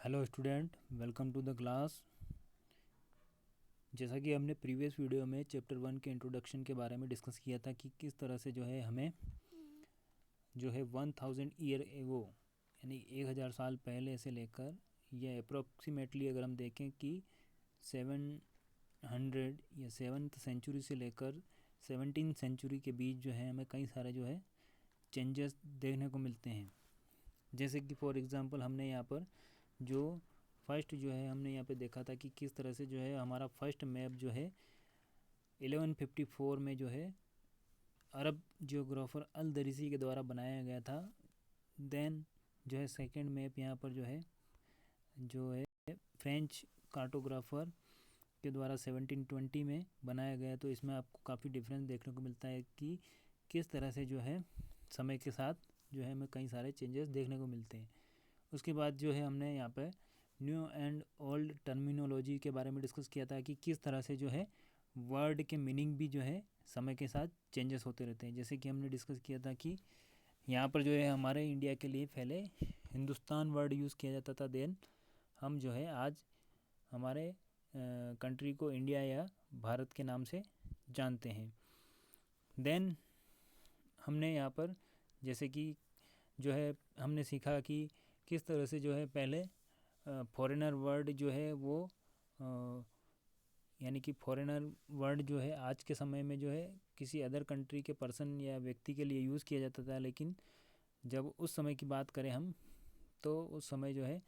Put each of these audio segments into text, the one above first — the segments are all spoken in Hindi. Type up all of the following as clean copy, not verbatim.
Hello student, welcome to the class. जैसा कि हमने प्रीवियस वीडियो में चैप्टर 1 के इंट्रोडक्शन के बारे में डिस्कस किया था कि किस तरह से जो है हमें जो है 1000 ईयर एगो यानी 1000 साल पहले से लेकर या अप्रोक्सीमेटली अगर हम देखें कि 700 या 7th सेंचुरी से लेकर 17th सेंचुरी के बीच जो है हमें कई सारे जो है चेंजेस देखने को मिलते हैं। जैसे कि फॉर एग्ज़ाम्पल हमने यहाँ पर जो फर्स्ट जो है हमने यहाँ पे देखा था कि किस तरह से जो है हमारा फर्स्ट मैप जो है 1154 में जो है अरब जियोग्राफर अल दरीसी के द्वारा बनाया गया था। देन जो है सेकंड मैप यहाँ पर जो है फ्रेंच कार्टोग्राफर के द्वारा 1720 में बनाया गया। तो इसमें आपको काफ़ी डिफरेंस देखने को मिलता है कि किस तरह से जो है समय के साथ जो है हमें कई सारे चेंजेस देखने को मिलते हैं। उसके बाद जो है हमने यहाँ पे न्यू एंड ओल्ड टर्मिनोलॉजी के बारे में डिस्कस किया था कि किस तरह से जो है वर्ड के मीनिंग भी जो है समय के साथ चेंजेस होते रहते हैं। जैसे कि हमने डिस्कस किया था कि यहाँ पर जो है हमारे इंडिया के लिए पहले हिंदुस्तान वर्ड यूज़ किया जाता था। देन हम जो है आज हमारे कंट्री को इंडिया या भारत के नाम से जानते हैं। देन हमने यहाँ पर जैसे कि जो है हमने सीखा कि किस तरह से जो है पहले फॉरेनर वर्ड जो है वो यानी कि फॉरेनर वर्ड जो है आज के समय में जो है किसी अदर कंट्री के पर्सन या व्यक्ति के लिए यूज़ किया जाता था। लेकिन जब उस समय की बात करें हम तो उस समय जो है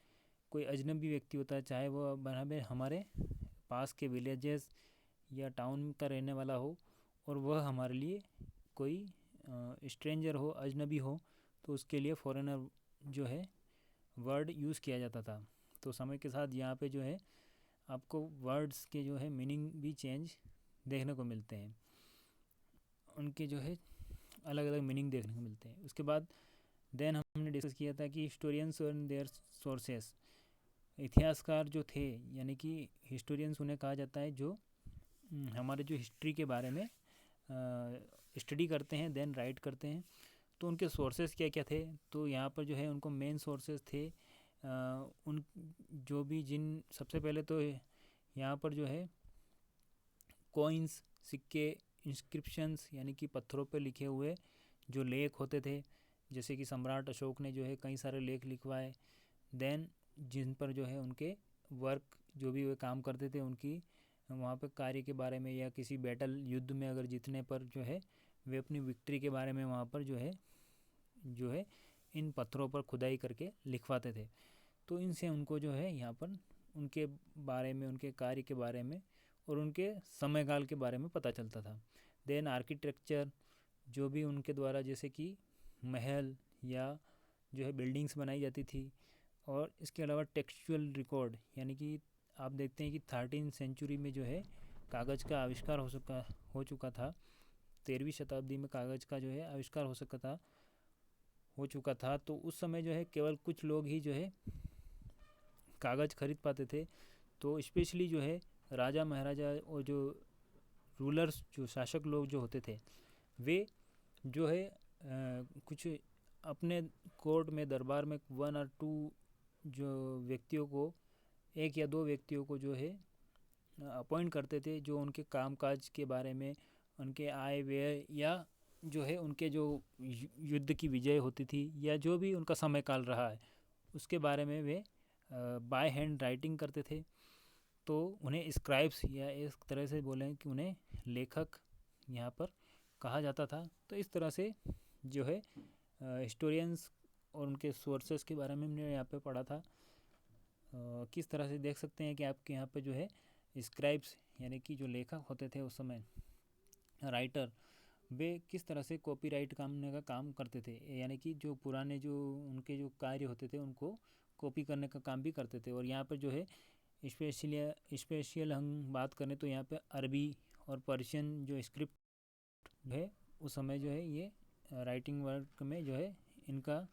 कोई अजनबी व्यक्ति होता है, चाहे वो बराबर हमारे पास के विलेजेस या टाउन का रहने वाला हो और वह हमारे लिए कोई स्ट्रेंजर हो, अजनबी हो, तो उसके लिए फॉरेनर जो है वर्ड यूज़ किया जाता था। तो समय के साथ यहाँ पे जो है आपको वर्ड्स के जो है मीनिंग भी चेंज देखने को मिलते हैं, उनके जो है अलग अलग मीनिंग देखने को मिलते हैं। उसके बाद देन हमने डिस्कस किया था कि हिस्टोरियंस एंड देयर सोर्सेस, इतिहासकार जो थे यानी कि हिस्टोरियंस उन्हें कहा जाता है जो हमारे जो हिस्ट्री के बारे में स्टडी करते हैं देन राइट करते हैं। तो उनके सोर्सेस क्या क्या थे, तो यहाँ पर जो है उनको मेन सोर्सेस थे उन जो भी जिन सबसे पहले तो यहाँ पर जो है कॉइन्स, सिक्के, इंस्क्रिप्शंस यानी कि पत्थरों पर लिखे हुए जो लेख होते थे, जैसे कि सम्राट अशोक ने जो है कई सारे लेख लिखवाए। देन जिन पर जो है उनके वर्क जो भी वे काम करते थे उनकी वहाँ पे कार्य के बारे में या किसी बैटल युद्ध में अगर जीतने पर जो है वे अपनी विक्ट्री के बारे में वहाँ पर जो है इन पत्थरों पर खुदाई करके लिखवाते थे। तो इनसे उनको जो है यहाँ पर उनके बारे में, उनके कार्य के बारे में और उनके समयकाल के बारे में पता चलता था। देन आर्किटेक्चर जो भी उनके द्वारा जैसे कि महल या जो है बिल्डिंग्स बनाई जाती थी। और इसके अलावा टेक्सचुअल रिकॉर्ड यानी कि आप देखते हैं कि 13th सेंचुरी में जो है कागज़ का आविष्कार हो चुका था। 13वीं शताब्दी में कागज़ का जो है आविष्कार हो चुका था। तो उस समय जो है केवल कुछ लोग ही जो है कागज़ खरीद पाते थे। तो स्पेशली जो है राजा महाराजा और जो रूलर्स, जो शासक लोग जो होते थे, वे जो है कुछ अपने कोर्ट में, दरबार में 1 और 2 जो व्यक्तियों को, 1 या 2 व्यक्तियों को जो है अपॉइंट करते थे, जो उनके कामकाज के बारे में, उनके आय व्यय या जो है उनके जो युद्ध की विजय होती थी या जो भी उनका समय काल रहा है उसके बारे में वे बाय हैंड राइटिंग करते थे। तो उन्हें स्क्राइब्स या इस तरह से बोलें कि उन्हें लेखक यहाँ पर कहा जाता था। तो इस तरह से जो है हिस्टोरियंस और उनके सोर्सेस के बारे में हमने यहाँ पे पढ़ा था। किस तरह से देख सकते हैं कि आपके यहाँ पे जो है स्क्राइब्स यानी कि जो लेखक होते थे उस समय, राइटर, वे किस तरह से कॉपीराइट करने का काम करते थे, यानी कि जो पुराने जो उनके जो कार्य होते थे उनको कॉपी करने का काम भी करते थे। और यहाँ पर जो है स्पेशल हम बात करें तो यहाँ पे अरबी और पर्शियन जो स्क्रिप्ट है उस समय जो है ये राइटिंग वर्क में जो है इनका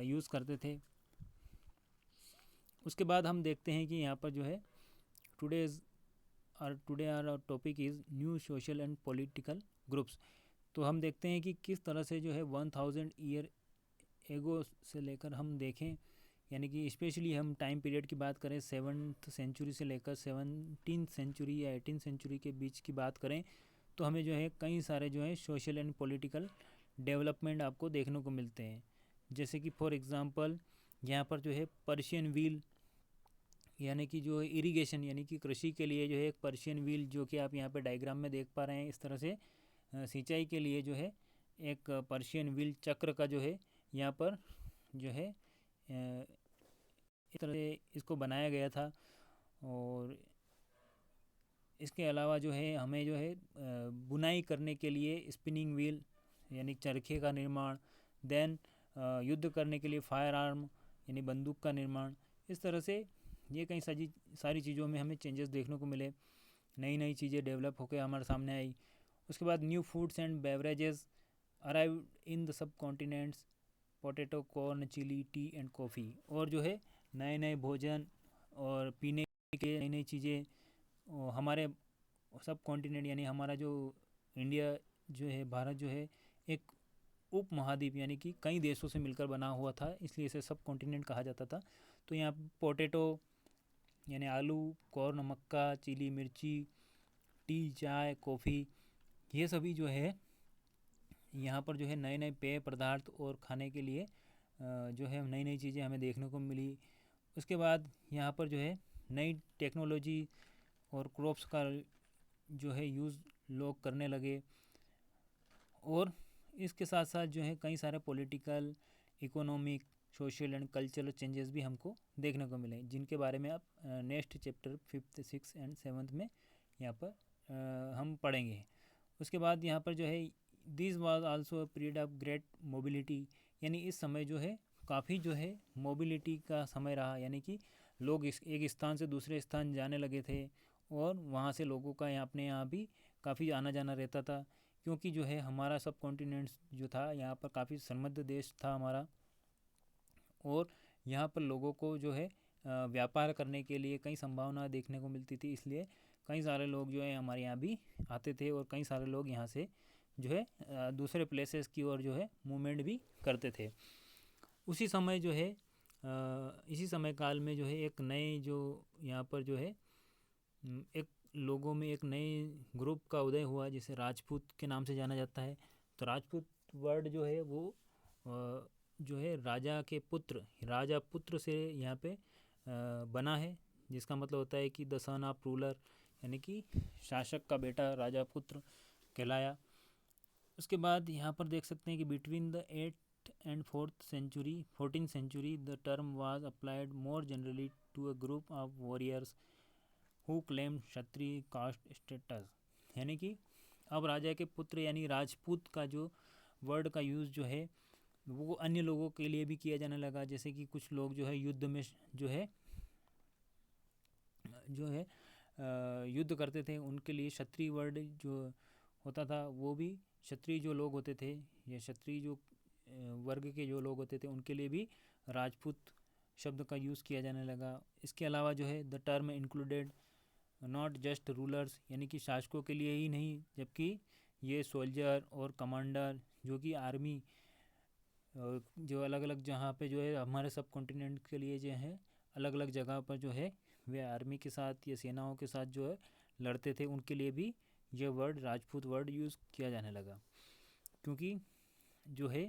यूज़ करते थे। उसके बाद हम देखते हैं कि यहाँ पर जो है today our topic is new social and political groups. तो हम देखते हैं कि किस तरह से जो है 1000 ईयर एगो से लेकर हम देखें यानी कि स्पेशली हम टाइम पीरियड की बात करें 7th सेंचुरी से लेकर 17th सेंचुरी या 18th सेंचुरी के बीच की बात करें, तो हमें जो है कई सारे जो है सोशल एंड पॉलिटिकल डेवलपमेंट आपको देखने को मिलते हैं। जैसे कि फॉर एग्ज़ाम्पल यहाँ पर जो है पर्शियन व्हील, यानी कि जो इरिगेशन यानी कि कृषि के लिए जो है एक पर्शियन व्हील, जो कि आप यहाँ पे डायग्राम में देख पा रहे हैं, इस तरह से सिंचाई के लिए जो है एक पर्शियन व्हील चक्र का जो है यहाँ पर जो है इस तरह से इसको बनाया गया था। और इसके अलावा जो है हमें जो है बुनाई करने के लिए स्पिनिंग व्हील यानी चरखे का निर्माण, देन युद्ध करने के लिए फायर आर्म यानी बंदूक का निर्माण, इस तरह से ये कई सारी चीज़ों में हमें चेंजेस देखने को मिले, नई नई चीज़ें डेवलप होकर हमारे सामने आई। उसके बाद new foods and beverages arrive in the subcontinents, potato, corn, chilli, tea and coffee. और जो है नए नए भोजन और पीने के नई नई चीज़ें हमारे सब कॉन्टिनेंट यानी हमारा जो इंडिया जो है, भारत जो है एक उप महाद्वीप यानी कि कई देशों से मिलकर बना हुआ था, इसलिए इसे सब कॉन्टिनेंट कहा जाता था। तो यहाँ पोटैटो यानी आलू, कॉर्न मक्का, चिली मिर्ची, टी चाय, कॉफ़ी, ये सभी जो है यहाँ पर जो है नए नए पेय पदार्थ और खाने के लिए जो है नई नई चीज़ें हमें देखने को मिली। उसके बाद यहाँ पर जो है नई टेक्नोलॉजी और क्रॉप्स का जो है यूज़ लोग करने लगे। और इसके साथ साथ जो है कई सारे political, economic, social and cultural changes भी हमको देखने को मिले, जिनके बारे में आप next chapter 5th, 6th and 7th में यहाँ पर हम पढ़ेंगे। उसके बाद यहाँ पर जो है this was also a period of great mobility, यानी इस समय जो है काफ़ी जो है मोबिलिटी का समय रहा, यानी कि लोग एक स्थान से दूसरे स्थान जाने लगे थे और वहाँ से लोगों का यहाँ अपने यहाँ भी काफ़ी आना जाना रहता था, क्योंकि जो है हमारा सब कॉन्टिनेंट्स जो था यहाँ पर काफ़ी समृद्ध देश था हमारा। और यहाँ पर लोगों को जो है व्यापार करने के लिए कई संभावना देखने को मिलती थी, इसलिए कई सारे लोग जो है हमारे यहाँ भी आते थे और कई सारे लोग यहाँ से जो है दूसरे प्लेसेस की ओर जो है मूवमेंट भी करते थे। उसी समय जो है इसी समय काल में जो है एक नए जो यहाँ पर जो है एक लोगों में एक नए ग्रुप का उदय हुआ, जिसे राजपूत के नाम से जाना जाता है। तो राजपूत वर्ड जो है वो जो है राजा के पुत्र, राजा पुत्र से यहाँ पे बना है, जिसका मतलब होता है कि द सन ऑफ रूलर, यानी कि शासक का बेटा राजा पुत्र कहलाया। उसके बाद यहाँ पर देख सकते हैं कि between the 8th and 14th century the term was applied more generally to a group of warriors who claimed Kshatriya caste status, यानी कि अब राजा के पुत्र यानी राजपूत का जो वर्ड का यूज़ जो है वो अन्य लोगों के लिए भी किया जाने लगा। जैसे कि कुछ लोग जो है युद्ध में जो है युद्ध करते थे, उनके लिए क्षत्रिय वर्ड जो होता था, वो भी क्षत्रिय जो लोग होते थे या क्षत्रिय जो वर्ग के जो लोग होते थे उनके लिए भी राजपूत शब्द का यूज़ किया जाने लगा। इसके अलावा जो है the term included not just rulers, यानी कि शासकों के लिए ही नहीं, जबकि ये सोल्जर और कमांडर जो कि आर्मी जो अलग अलग जहाँ पे जो है हमारे सब कॉन्टिनेंट के लिए जो है अलग अलग जगह पर जो है वे आर्मी के साथ या सेनाओं के साथ जो है लड़ते थे, उनके लिए भी यह वर्ड राजपूत वर्ड यूज़ किया जाने लगा। क्योंकि जो है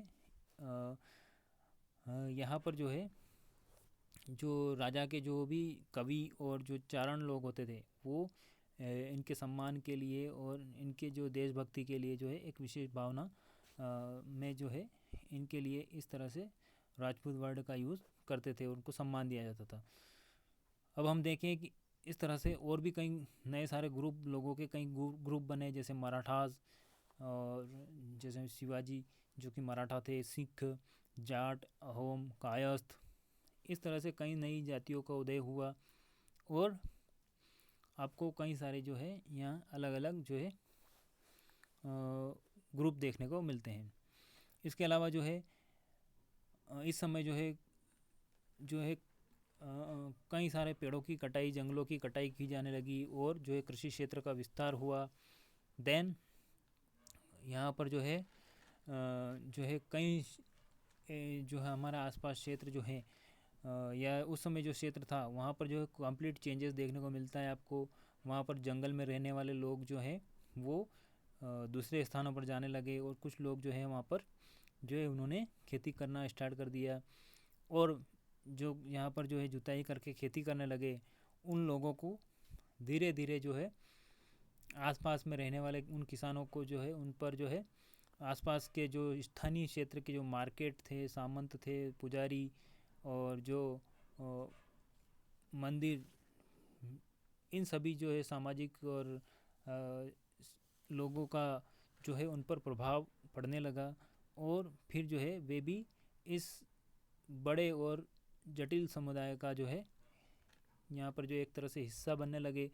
यहाँ पर जो है जो राजा के जो भी कवि और जो चारण लोग होते थे वो इनके सम्मान के लिए और इनके जो देशभक्ति के लिए जो है एक विशेष भावना में जो है इनके लिए इस तरह से राजपूत वर्ड का यूज़ करते थे, उनको सम्मान दिया जाता था। अब हम देखें कि इस तरह से और भी कई नए सारे ग्रुप लोगों के कई ग्रुप बने, जैसे मराठास और जैसे शिवाजी जो कि मराठा थे, सिख, जाट, अहोम, कायस्थ, इस तरह से कई नई जातियों का उदय हुआ। और आपको कई सारे जो है यहाँ अलग अलग जो है ग्रुप देखने को मिलते हैं। इसके अलावा जो है इस समय जो है कई सारे पेड़ों की कटाई, जंगलों की कटाई की जाने लगी और जो है कृषि क्षेत्र का विस्तार हुआ। देन यहाँ पर जो है कई जो है हमारा आसपास क्षेत्र जो है या उस समय जो क्षेत्र था वहाँ पर जो है कंप्लीट चेंजेस देखने को मिलता है आपको। वहाँ पर जंगल में रहने वाले लोग जो हैं वो दूसरे स्थानों पर जाने लगे, और कुछ लोग जो है वहाँ पर जो है उन्होंने खेती करना स्टार्ट कर दिया, और जो यहाँ पर जो है जुताई करके खेती करने लगे, उन लोगों को धीरे धीरे जो है आसपास में रहने वाले उन किसानों को जो है उन पर जो है आसपास के जो स्थानीय क्षेत्र के जो मार्केट थे, सामंत थे, पुजारी और जो मंदिर, इन सभी जो है सामाजिक और लोगों का जो है उन पर प्रभाव पड़ने लगा, और फिर जो है वे भी इस बड़े और जटिल समुदाय का जो है यहाँ पर जो एक तरह से हिस्सा बनने लगे।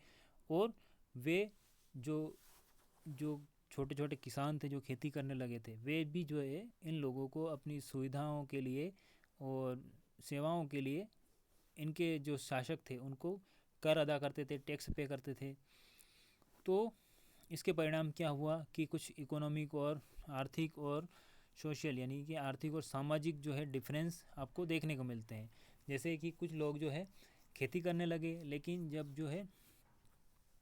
और वे जो जो छोटे छोटे किसान थे जो खेती करने लगे थे, वे भी जो है इन लोगों को अपनी सुविधाओं के लिए और सेवाओं के लिए इनके जो शासक थे उनको कर अदा करते थे, टैक्स पे करते थे। तो इसके परिणाम क्या हुआ कि कुछ इकोनॉमिक और आर्थिक और सोशल यानी कि आर्थिक और सामाजिक जो है डिफरेंस आपको देखने को मिलते हैं। जैसे कि कुछ लोग जो है खेती करने लगे, लेकिन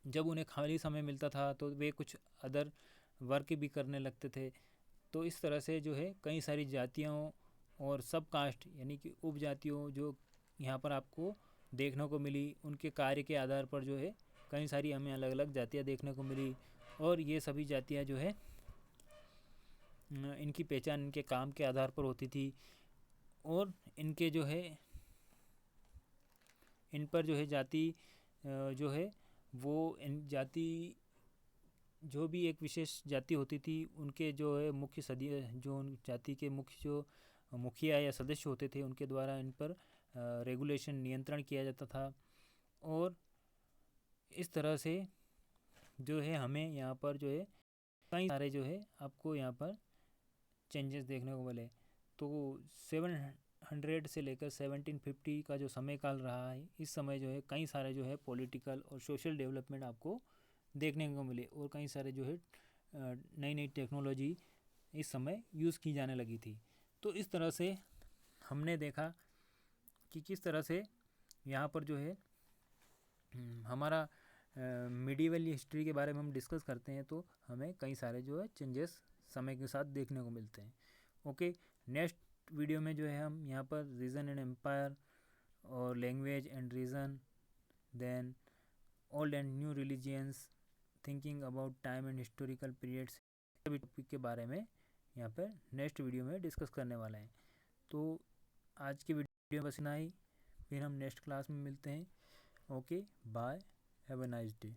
जब उन्हें खाली समय मिलता था तो वे कुछ अदर वर्क भी करने लगते थे। तो इस तरह से जो है कई सारी जातियों और सब कास्ट यानी कि उपजातियों जो यहाँ पर आपको देखने को मिली, उनके कार्य के आधार पर जो है कई सारी हमें अलग अलग जातियाँ देखने को मिली। और ये सभी जातियाँ जो है इनकी पहचान इनके काम के आधार पर होती थी, और इनके जो है इन पर जो है जाति जो है वो इन जाति जो भी एक विशेष जाति होती थी उनके जो है मुख्य सदी जो उन जाति के मुख्य जो मुखिया या सदस्य होते थे उनके द्वारा इन पर रेगुलेशन नियंत्रण किया जाता था। और इस तरह से जो है हमें यहाँ पर जो है कई सारे जो है आपको यहाँ पर चेंजेस देखने को मिले। तो 700 से लेकर 1750 का जो समय काल रहा है, इस समय जो है कई सारे जो है पॉलिटिकल और सोशल डेवलपमेंट आपको देखने को मिले, और कई सारे जो है नई नई टेक्नोलॉजी इस समय यूज़ की जाने लगी थी। तो इस तरह से हमने देखा कि किस तरह से यहाँ पर जो है हमारा मिडिवल हिस्ट्री के बारे में हम डिस्कस करते हैं तो हमें कई सारे जो है चेंजेस समय के साथ देखने को मिलते हैं। ओके, नेक्स्ट वीडियो में जो है हम यहाँ पर रीजन एंड एम्पायर और language and region, then old and new religions, thinking about time and historical periods, सभी टॉपिक के बारे में यहाँ पर नेक्स्ट वीडियो में डिस्कस करने वाले हैं। तो आज की वीडियो बस इतना ही, फिर हम नेक्स्ट क्लास में मिलते हैं। Okay, bye, have a nice day.